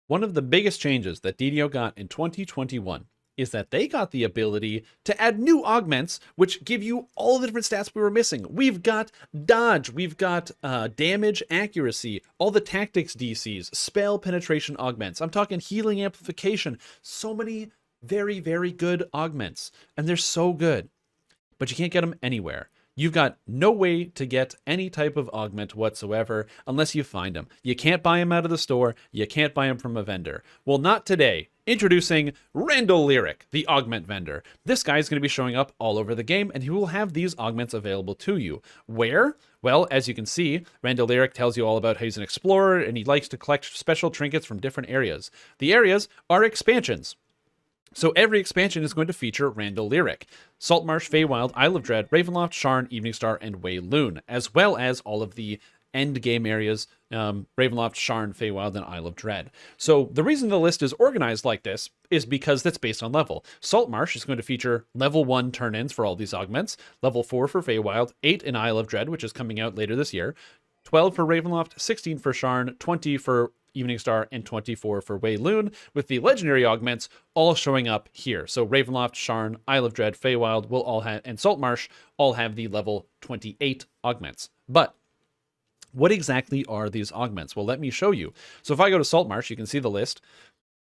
One of the biggest changes that DDO got in 2021 is that they got the ability to add new augments, which give you all the different stats we were missing. We've got dodge, we've got damage, accuracy, all the tactics DCs, spell penetration augments. I'm talking healing amplification. So many very, very good augments, and they're so good, but you can't get them anywhere. You've got no way to get any type of augment whatsoever unless you find them. You can't buy them out of the store. You can't buy them from a vendor. Well, not today. Introducing Randall Lyric, the augment vendor. This guy is going to be showing up all over the game, and he will have these augments available to you. Where? Well, as you can see, Randall Lyric tells you all about how he's an explorer, and he likes to collect special trinkets from different areas. The areas are expansions. So every expansion is going to feature Randall Lyric, Saltmarsh, Feywild, Isle of Dread, Ravenloft, Sharn, Eveningstar, and Wheloon, as well as all of the end game areas, Ravenloft, Sharn, Feywild, and Isle of Dread. So the reason the list is organized like this is because that's based on level. Saltmarsh is going to feature level 1 turn-ins for all these augments, level 4 for Feywild, 8 in Isle of Dread, which is coming out later this year, 12 for Ravenloft, 16 for Sharn, 20 for Eveningstar, and 24 for Wheloon, with the legendary augments all showing up here. So Ravenloft, Sharn, Isle of Dread, Feywild will all have, and Saltmarsh all have the level 28 augments. But what exactly are these augments? Well, let me show you. So if I go to Saltmarsh, you can see the list.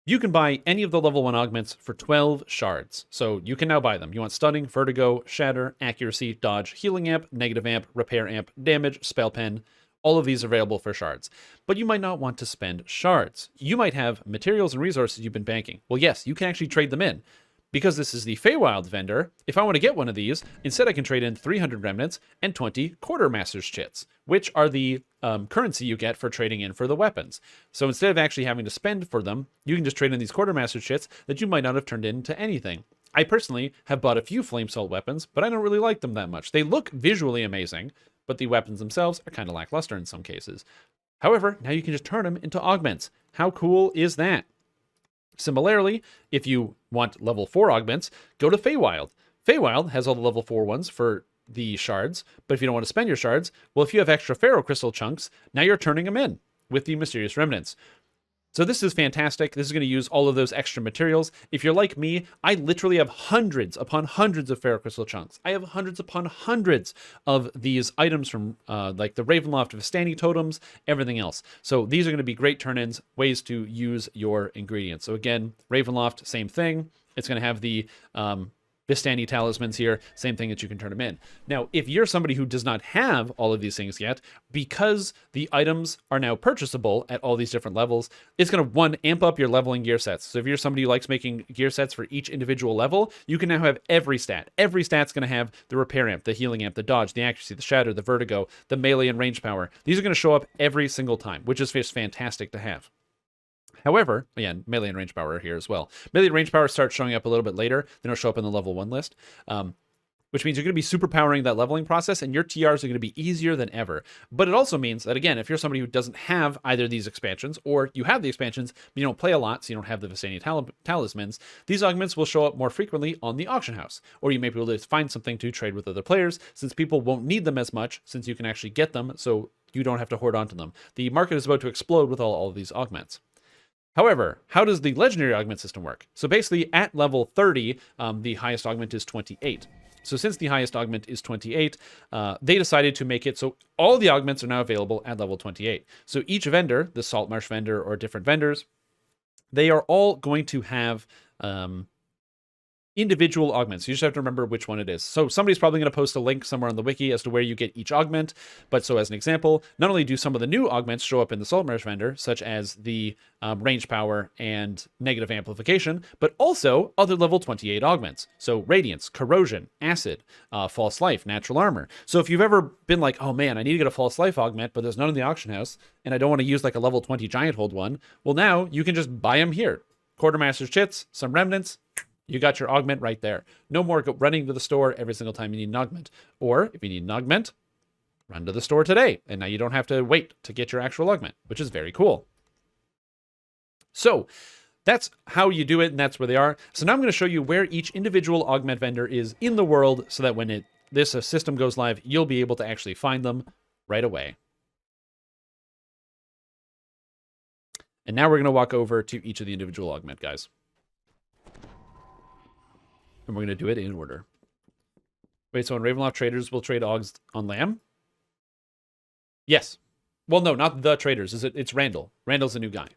You can buy any of the level 1 augments for 12 shards. So you can now buy them. You want stunning, vertigo, shatter, accuracy, dodge, healing amp, negative amp, repair amp, damage, spell pen. All of these are available for shards. But you might not want to spend shards. You might have materials and resources you've been banking. Well, yes, you can actually trade them in. Because this is the Feywild vendor, if I want to get one of these, instead I can trade in 300 remnants and 20 quartermaster's chits, which are the currency you get for trading in for the weapons. So instead of actually having to spend for them, you can just trade in these quartermaster's chits that you might not have turned into anything. I personally have bought a few flame salt weapons, but I don't really like them that much. They look visually amazing, but the weapons themselves are kind of lackluster in some cases. However, now you can just turn them into augments. How cool is that? Similarly, if you want level 4 augments, go to Feywild. Feywild has all the level 4 ones for the shards, but if you don't want to spend your shards, well, if you have extra Pharaoh Crystal chunks, now you're turning them in with the Mysterious Remnants. So this is fantastic. This is going to use all of those extra materials. If you're like me, I literally have hundreds upon hundreds of Pharaoh Crystal chunks. I have hundreds upon hundreds of these items from like the Ravenloft Vistani totems, everything else. So these are going to be great turn-ins, ways to use your ingredients. So again, Ravenloft, same thing. It's going to have the Vistani talismans here, same thing that you can turn them in. Now, if you're somebody who does not have all of these things yet, because the items are now purchasable at all these different levels, it's going to, one, amp up your leveling gear sets. So if you're somebody who likes making gear sets for each individual level, you can now have every stat. Every stat's going to have the repair amp, the healing amp, the dodge, the accuracy, the shatter, the vertigo, the melee and range power. These are going to show up every single time, which is just fantastic to have. However, again, melee and range power are here as well. Melee and range power starts showing up a little bit later. Then it'll show up in the level 1 list, which means you're going to be superpowering that leveling process, and your TRs are going to be easier than ever. But it also means that, again, if you're somebody who doesn't have either of these expansions, or you have the expansions, but you don't play a lot, so you don't have the Vistani talismans, these augments will show up more frequently on the auction house. Or you may be able to find something to trade with other players, since people won't need them as much, since you can actually get them, so you don't have to hoard onto them. The market is about to explode with all of these augments. However, how does the legendary augment system work? So basically, at level 30, the highest augment is 28. So since the highest augment is 28, they decided to make it so all the augments are now available at level 28. So each vendor, the Saltmarsh vendor or different vendors, they are all going to have individual augments. You just have to remember which one it is. So somebody's probably going to post a link somewhere on the wiki as to where you get each augment. But so as an example, not only do some of the new augments show up in the Saltmarsh vendor, such as the range power and negative amplification, but also other level 28 augments. So radiance, corrosion, acid, false life, natural armor. So if you've ever been like, oh man, I need to get a false life augment, but there's none in the auction house, and I don't want to use like a level 20 giant hold one, well now you can just buy them here. Quartermaster's chits, some remnants, you got your augment right there. No more running to the store every single time you need an augment. Or if you need an augment, run to the store today. And now you don't have to wait to get your actual augment, which is very cool. So that's how you do it, and that's where they are. So now I'm going to show you where each individual augment vendor is in the world so that when this system goes live, you'll be able to actually find them right away. And now we're going to walk over to each of the individual augment guys. And we're going to do it in order. Wait, so on Ravenloft traders will trade augs on Lamb? Yes. Well, no, not the traders. It's Randall. Randall's a new guy.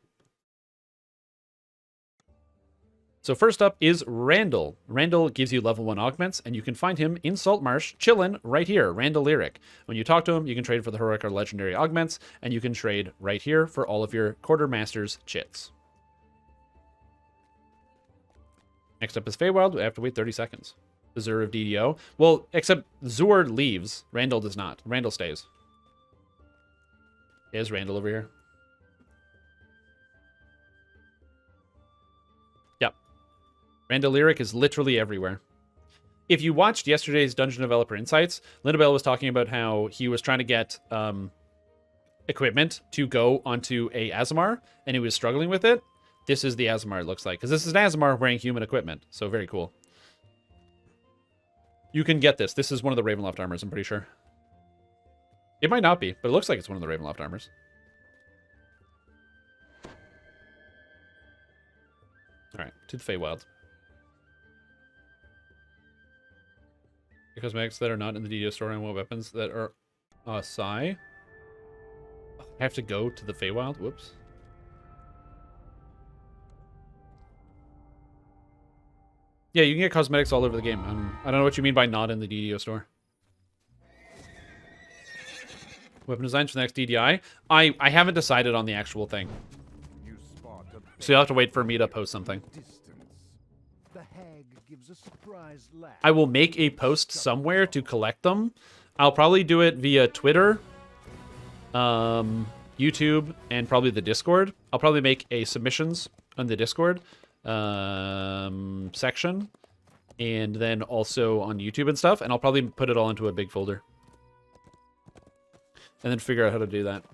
So first up is Randall. Randall gives you level 1 augments, and you can find him in Saltmarsh, chillin' right here, Randall Lyric. When you talk to him, you can trade for the heroic or legendary augments, and you can trade right here for all of your quartermasters chits. Next up is Feywild. We have to wait 30 seconds. The Zur of DDO. Well, except Zur leaves. Randall does not. Randall stays. Is Randall over here? Randall Lyric is literally everywhere. If you watched yesterday's Dungeon Developer Insights, Lindabell was talking about how he was trying to get equipment to go onto a Azamar, and he was struggling with it. This is the Azamar, it looks like. Because this is an Azamar wearing human equipment. So very cool. You can get this. This is one of the Ravenloft armors, I'm pretty sure. It might not be, but it looks like it's one of the Ravenloft armors. Alright, to the Feywild. Cosmetics that are not in the DDO store and weapons that are Sai. I have to go to the Feywild. Whoops. Yeah, you can get cosmetics all over the game. I don't know what you mean by not in the DDO store. Weapon designs for the next DDI. I haven't decided on the actual thing. So you'll have to wait for me to post something. I will make a post somewhere to collect them. I'll probably do it via Twitter, YouTube, and probably the Discord. I'll probably make a submissions on the Discord section, and then also on YouTube and stuff, and I'll probably put it all into a big folder. And then figure out how to do that.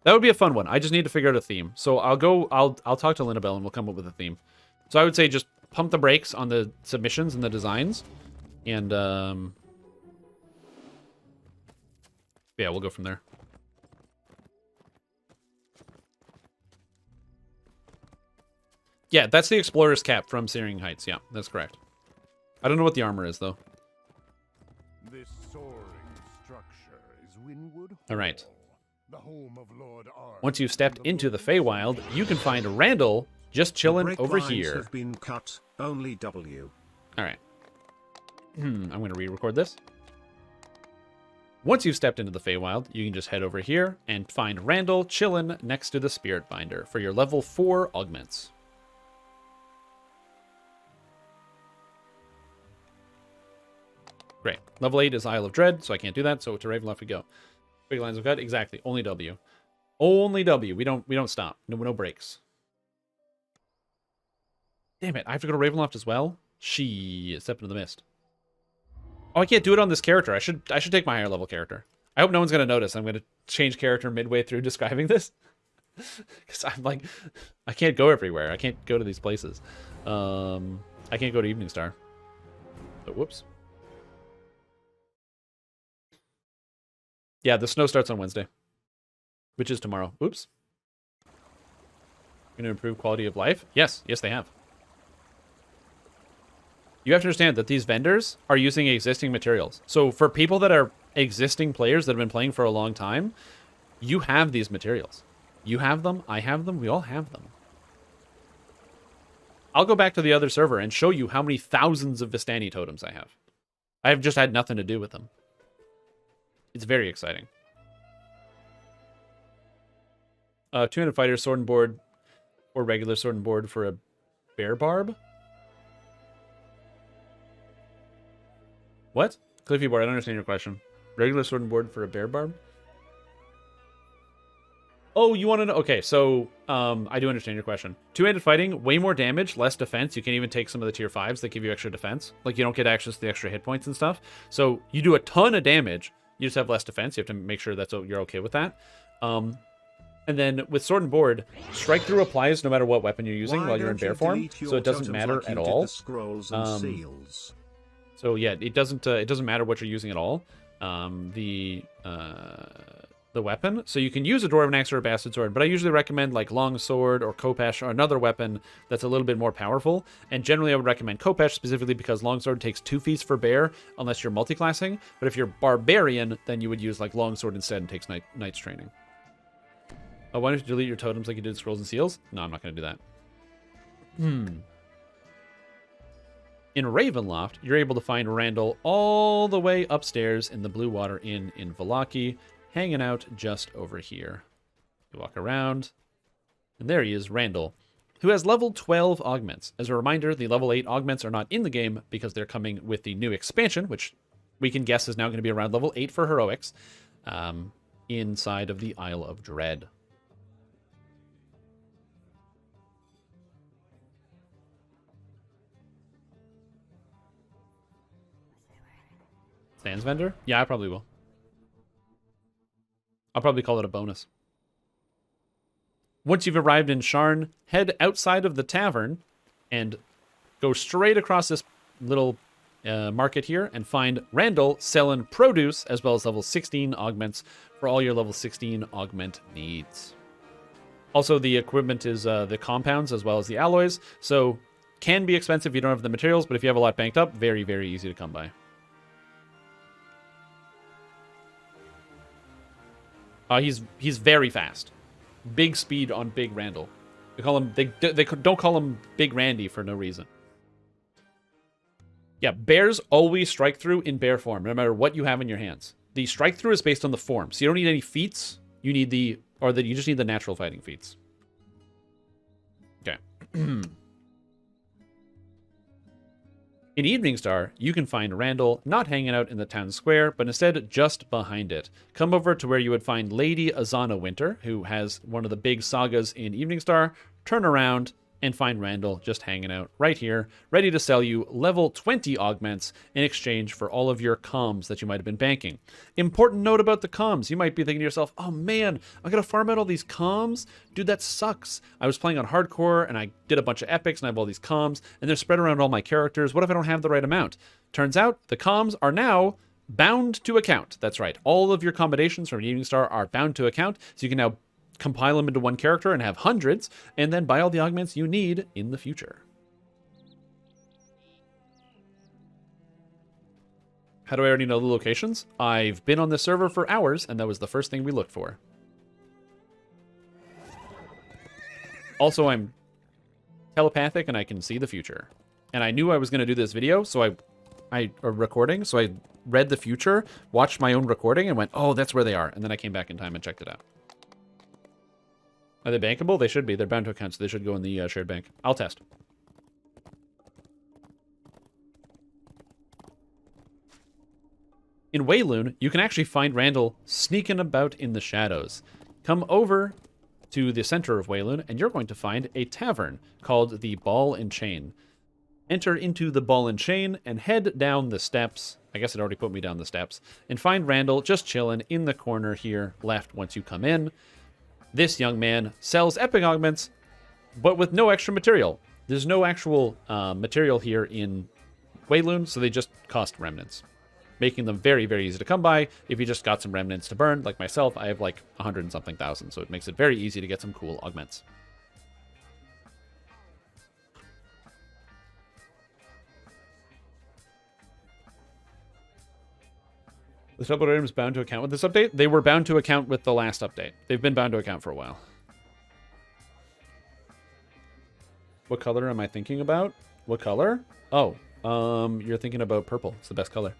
That would be a fun one. I just need to figure out a theme. So I'll talk to Lindabell and we'll come up with a theme. So I would say just pump the brakes on the submissions and the designs. And yeah, we'll go from there. Yeah, that's the Explorer's Cap from Searing Heights. Yeah, that's correct. I don't know what the armor is, though. This soaring structure is Winwood Hall, all right. the home of Lord Arn. Once you've stepped into the Feywild, you can find Randall just chilling over here. Have been cut, only W. All right. I'm going to re-record this. Once you've stepped into the Feywild, you can just head over here and find Randall chilling next to the Spirit Binder for your level 4 augments. Great. Level 8 is Isle of Dread, so I can't do that, so to Ravenloft we go. Big lines of cut, exactly. Only W. Only W. We don't stop. No breaks. Damn it, I have to go to Ravenloft as well? She stepped into the mist. Oh, I can't do it on this character. I should take my higher level character. I hope no one's gonna notice. I'm gonna change character midway through describing this. Because I'm like, I can't go everywhere. I can't go to these places. I can't go to Eveningstar. But whoops. Yeah, the snow starts on Wednesday, which is tomorrow. Oops. Going to improve quality of life? Yes, they have. You have to understand that these vendors are using existing materials. So for people that are existing players that have been playing for a long time, you have these materials. You have them, I have them, we all have them. I'll go back to the other server and show you how many thousands of Vistani totems I have. I've just had nothing to do with them. It's very exciting. 200 fighters, sword and board, or regular sword and board for a bear barb? What? Cliffy board, I don't understand your question. Regular sword and board for a bear barb? Oh, you want to know? Okay, so I do understand your question. Two-handed fighting, way more damage, less defense. You can even take some of the tier 5s that give you extra defense. Like, you don't get access to the extra hit points and stuff. So you do a ton of damage. You just have less defense. You have to make sure that you're okay with that. And then with sword and board, strike through applies no matter what weapon you're using while you're in bear form. So it doesn't matter at all. So yeah, it doesn't matter what you're using at all. Like the weapon. So you can use a Dwarven Axe or a Bastard Sword, but I usually recommend like Long Sword or Khopesh or another weapon that's a little bit more powerful. And generally I would recommend Khopesh specifically because Long Sword takes 2 feats for bear unless you're multiclassing. But if you're Barbarian, then you would use like Long Sword instead and takes Knight's Training. Oh, why don't you delete your totems like you did Scrolls and Seals? No, I'm not going to do that. In Ravenloft, you're able to find Randall all the way upstairs in the Blue Water Inn in Vallaki, hanging out just over here. You walk around, and there he is, Randall, who has level 12 augments. As a reminder, the level 8 augments are not in the game because they're coming with the new expansion, which we can guess is now going to be around level 8 for heroics, inside of the Isle of Dread. Sands vendor? Yeah, I probably will. I'll probably call it a bonus. Once you've arrived in Sharn, head outside of the tavern and go straight across this little market here and find Randall selling produce as well as level 16 augments for all your level 16 augment needs. Also, the equipment is the compounds as well as the alloys, so can be expensive if you don't have the materials, but if you have a lot banked up, very, very easy to come by. He's very fast. Big speed on Big Randall. They call him they don't call him Big Randy for no reason. Yeah, bears always strike through in bear form, no matter what you have in your hands. The strike through is based on the form, so you don't need any feats. You need you just need the natural fighting feats. Okay. In Eveningstar, you can find Randall not hanging out in the town square, but instead just behind it. Come over to where you would find Lady Azana Winter, who has one of the big sagas in Eveningstar, turn around, and find Randall just hanging out right here, ready to sell you level 20 augments in exchange for all of your comms that you might have been banking. Important note about the comms. You might be thinking to yourself, oh man, I gotta farm out all these comms? Dude, that sucks. I was playing on hardcore and I did a bunch of epics and I have all these comms and they're spread around all my characters. What if I don't have the right amount? Turns out the comms are now bound to account. That's right. All of your combinations from Eveningstar are bound to account, so you can now compile them into one character and have hundreds, and then buy all the augments you need in the future. How do I already know the locations? I've been on this server for hours, and that was the first thing we looked for. Also, I'm telepathic, and I can see the future. And I knew I was going to do this video, so I recording, so I read the future, watched my own recording, and went, oh, that's where they are. And then I came back in time and checked it out. Are they bankable? They should be. They're bound to account, so they should go in the shared bank. I'll test. In Wheloon, you can actually find Randall sneaking about in the shadows. Come over to the center of Wheloon, and you're going to find a tavern called the Ball and Chain. Enter into the Ball and Chain and head down the steps. I guess it already put me down the steps. And find Randall just chilling in the corner here, left once you come in. This young man sells epic augments, but with no extra material. There's no actual material here in Wheloon, so they just cost remnants, making them very, very easy to come by. If you just got some remnants to burn, like myself, I have like 100 and something thousand, so it makes it very easy to get some cool augments. The supplement item is bound to account with this update. They were bound to account with the last update. They've been bound to account for a while. What color am I thinking about? What color? Oh, you're thinking about purple. It's the best color.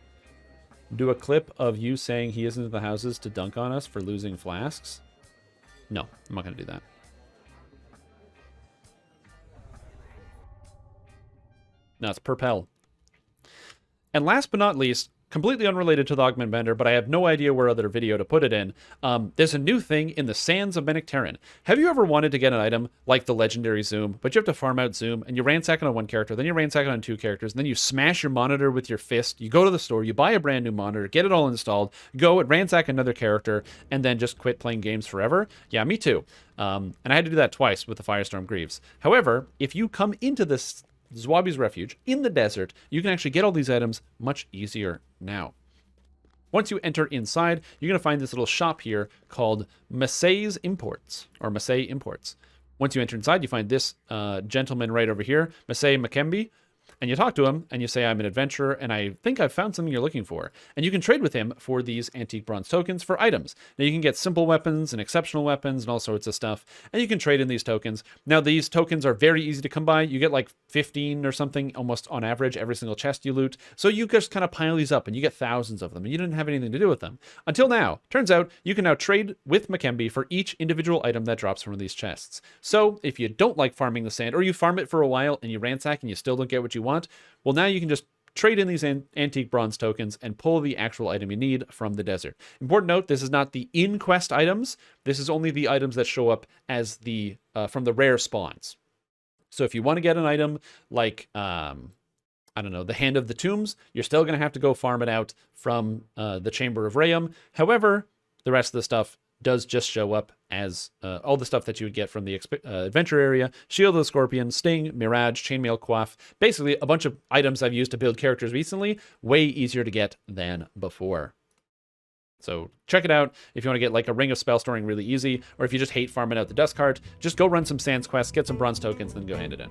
Do a clip of you saying he isn't in the houses to dunk on us for losing flasks? No, I'm not going to do that. No, it's purple. And last but not least, completely unrelated to the augment vendor, but I have no idea where other video to put it in. There's a new thing in the Sands of Menacterin. Have you ever wanted to get an item like the legendary Zoom, but you have to farm out Zoom, and you ransack it on one character, then you ransack it on 2 characters, and then you smash your monitor with your fist, you go to the store, you buy a brand new monitor, get it all installed, go and ransack another character, and then just quit playing games forever? Yeah, me too. And I had to do that twice with the Firestorm Greaves. However, if you come into this Zwabi's Refuge in the desert, you can actually get all these items much easier now. Once you enter inside, you're going to find this little shop here called Massey's Imports, or Massey Imports. Once you enter inside, you find this gentleman right over here, Massey McKemby, and you talk to him, and you say, I'm an adventurer, and I think I've found something you're looking for. And you can trade with him for these antique bronze tokens for items. Now, you can get simple weapons and exceptional weapons and all sorts of stuff, and you can trade in these tokens. Now, these tokens are very easy to come by. You get like 15 or something almost on average every single chest you loot. So you just kind of pile these up, and you get thousands of them, and you didn't have anything to do with them. Until now. Turns out, you can now trade with McKemby for each individual item that drops from these chests. So, if you don't like farming the sand, or you farm it for a while, and you ransack, and you still don't get what you want, well, now you can just trade in these antique bronze tokens and pull the actual item you need from the desert. Important note, this is not the in-quest items. This is only the items that show up as the from the rare spawns. So if you want to get an item like, I don't know, the Hand of the Tombs, you're still going to have to go farm it out from the Chamber of Rayum. However, the rest of the stuff does just show up as all the stuff that you would get from the adventure area. Shield of the Scorpion, Sting, Mirage, Chainmail Coif. Basically, a bunch of items I've used to build characters recently. Way easier to get than before. So check it out if you want to get like a Ring of Spell Storing really easy, or if you just hate farming out the Dust Cart, just go run some Sands quests, get some bronze tokens, then go hand it in.